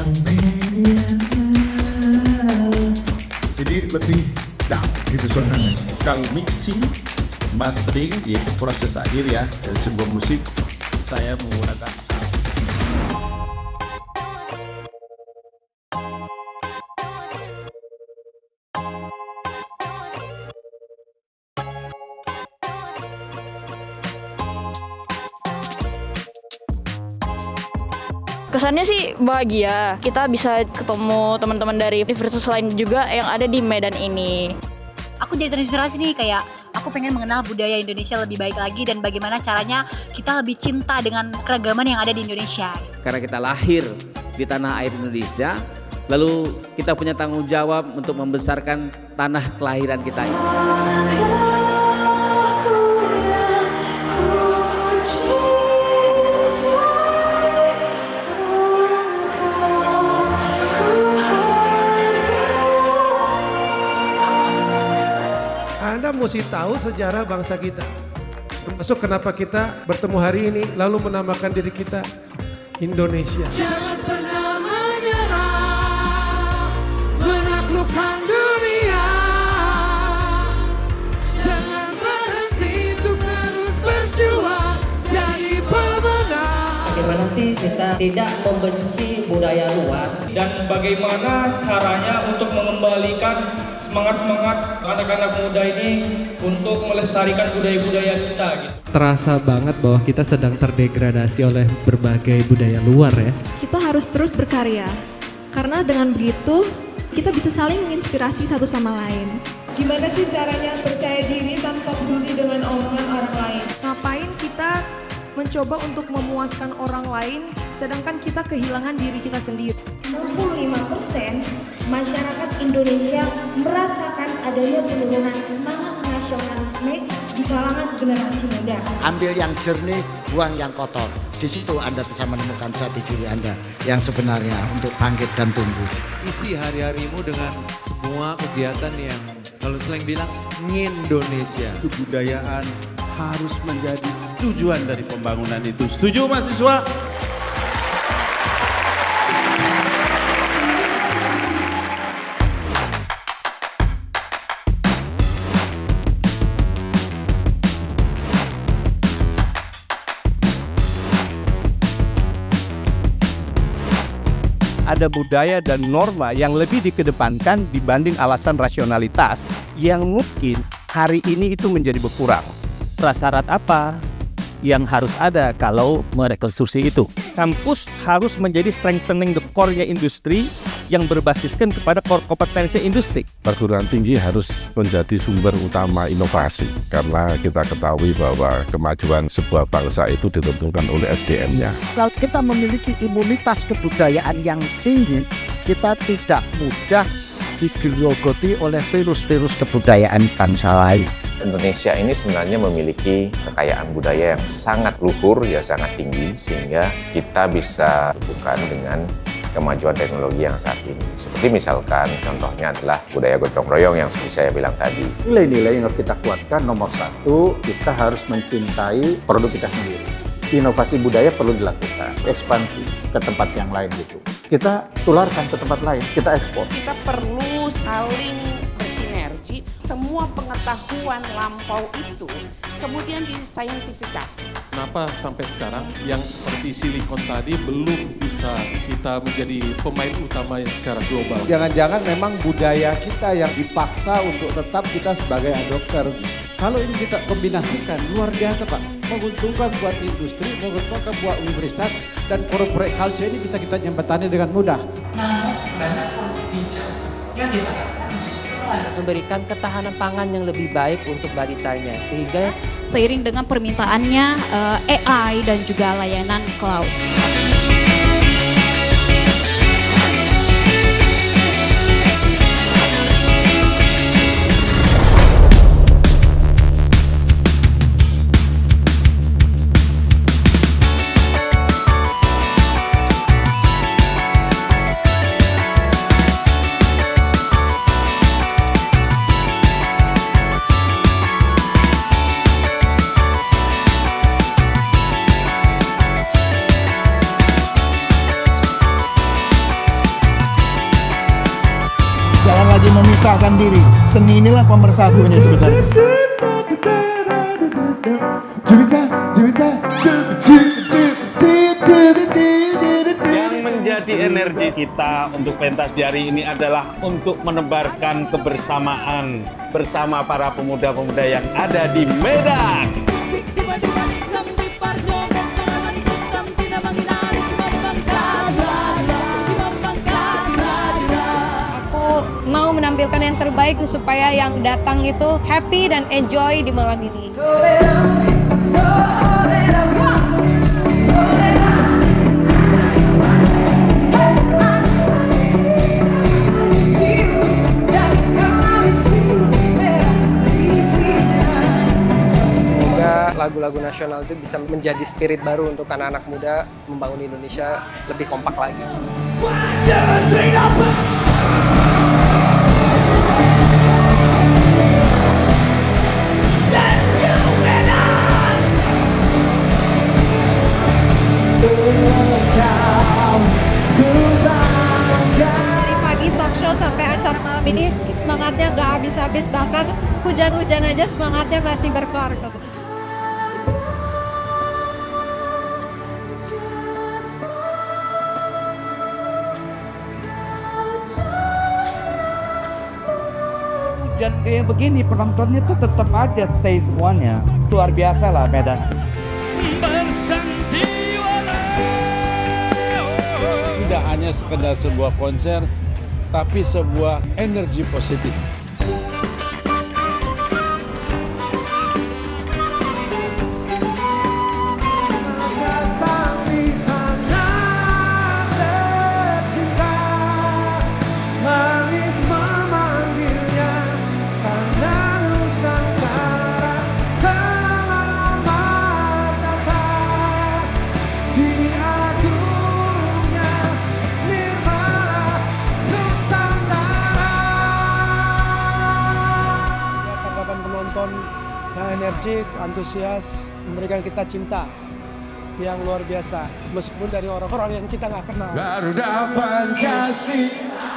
Media. Jadi lebih dark gitu suaranya. Kalau mixing, mastering, yaitu proses akhir ya dari sebuah musik, saya menggunakan Kesannya sih bahagia, kita bisa ketemu teman-teman dari universitas lain juga yang ada di Medan ini. Aku jadi terinspirasi nih, kayak aku pengen mengenal budaya Indonesia lebih baik lagi dan bagaimana caranya kita lebih cinta dengan keragaman yang ada di Indonesia. Karena kita lahir di tanah air Indonesia, lalu kita punya tanggung jawab untuk membesarkan tanah kelahiran kita ini. Anda mesti tahu sejarah bangsa kita. Termasuk kenapa kita bertemu hari ini lalu menamakan diri kita Indonesia. Jangan pernah menyerah, menaklukkan dunia. Jangan berhenti untuk terus berjuang jadi pemenang. Bagaimana sih kita tidak membenci budaya luar? Dan bagaimana caranya untuk mengembalikan semangat-semangat anak-anak muda ini untuk melestarikan budaya-budaya kita gitu. Terasa banget bahwa kita sedang terdegradasi oleh berbagai budaya luar ya. Kita harus terus berkarya, karena dengan begitu kita bisa saling menginspirasi satu sama lain. Gimana sih caranya percaya diri tanpa peduli dengan omongan orang lain? Ngapain kita mencoba untuk memuaskan orang lain, sedangkan kita kehilangan diri kita sendiri. 65% masyarakat Indonesia merasakan adanya penurunan semangat nasionalisme di kalangan generasi muda. Ambil yang jernih, buang yang kotor. Di situ Anda bisa menemukan jati diri Anda yang sebenarnya untuk bangkit dan tumbuh. Isi hari-harimu dengan semua kegiatan yang kalau slang bilang ngindonesia. Kebudayaan harus menjadi tujuan dari pembangunan itu. Setuju mahasiswa? Ada budaya dan norma yang lebih dikedepankan dibanding alasan rasionalitas yang mungkin hari ini itu menjadi berkurang. Prasyarat apa yang harus ada kalau merekonstruksi itu? Kampus harus menjadi strengthening the core-nya industri yang berbasiskan kepada core kompetensi industri. Perguruan tinggi harus menjadi sumber utama inovasi karena kita ketahui bahwa kemajuan sebuah bangsa itu ditentukan oleh SDM-nya. Kalau kita memiliki imunitas kebudayaan yang tinggi, kita tidak mudah digerogoti oleh virus-virus kebudayaan bangsa lain. Indonesia ini sebenarnya memiliki kekayaan budaya yang sangat luhur, ya sangat tinggi, sehingga kita bisa bukan dengan kemajuan teknologi yang saat ini. Seperti misalkan contohnya adalah budaya gotong royong yang seperti saya bilang tadi. Nilai-nilai yang harus kita kuatkan, nomor satu, kita harus mencintai produk kita sendiri. Inovasi budaya perlu dilakukan, ekspansi ke tempat yang lain gitu. Kita tularkan ke tempat lain, kita ekspor. Kita perlu saling bersinergi, semua pengetahuan lampau itu kemudian disaintifikasi. Kenapa sampai sekarang yang seperti silikon tadi belum bisa kita menjadi pemain utama secara global? Jangan-jangan memang budaya kita yang dipaksa untuk tetap kita sebagai adopter. Kalau ini kita kombinasikan, luar biasa Pak. Menguntungkan buat industri, menguntungkan buat universitas, dan corporate culture ini bisa kita jembatani dengan mudah. Namun banyak solusi bijak yang diterapkan memberikan ketahanan pangan yang lebih baik untuk balitanya, sehingga seiring dengan permintaannya AI dan juga layanan cloud. memaksakan diri. Seni inilah pemersatunya sebenarnya. Yang menjadi energi kita untuk pentas di hari ini adalah untuk menebarkan kebersamaan bersama para pemuda-pemuda yang ada di Medan. Aku mau menampilkan yang terbaik supaya yang datang itu happy dan enjoy di malam ini. Lagu-lagu nasional itu bisa menjadi spirit baru untuk anak-anak muda membangun Indonesia lebih kompak lagi. Dari pagi talk show sampai acara malam ini semangatnya nggak habis-habis, bahkan hujan-hujan aja semangatnya masih berkoar-koar. Hujan kayak begini penontonnya tuh tetap aja stay semuanya. Luar biasa lah Medan. Tidak hanya sekedar sebuah konser, tapi sebuah energi positif. Yang energik, antusias, memberikan kita cinta yang luar biasa, meskipun dari orang-orang yang kita nggak kenal. Garuda Pancasila.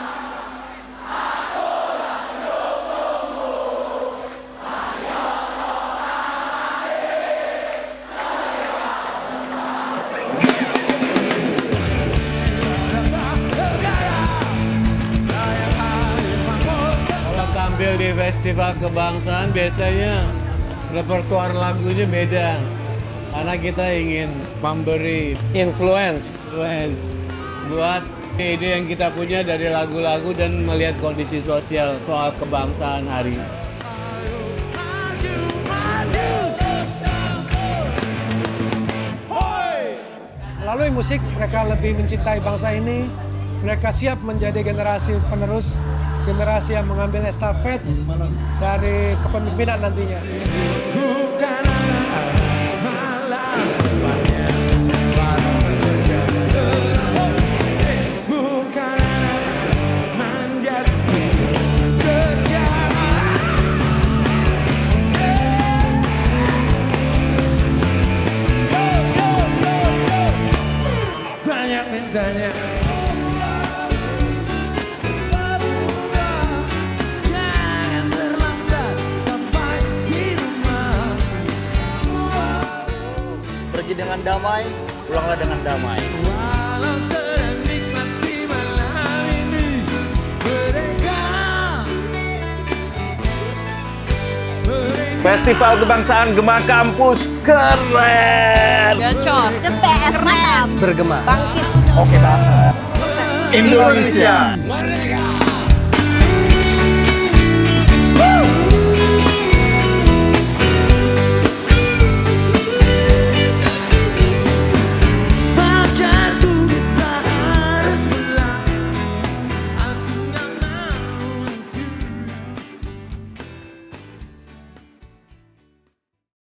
Kalau tampil di festival kebangsaan biasanya repertuar lagunya beda, karena kita ingin memberi influence buat ide yang kita punya dari lagu-lagu dan melihat kondisi sosial soal kebangsaan hari ini. Melalui musik mereka lebih mencintai bangsa ini, mereka siap menjadi generasi penerus, generasi yang mengambil estafet dari kepemimpinan nantinya. Bukan malas bukan manjas kerja. Banyak mintanya. Pergi dengan damai, pulanglah dengan damai. Walau sedang nikmati malam ini, mereka Festival Kebangsaan Gema Kampus keren. Gacor, the best, keren, bergema, bangkit, oke banget. sukses. Indonesia. Merdeka.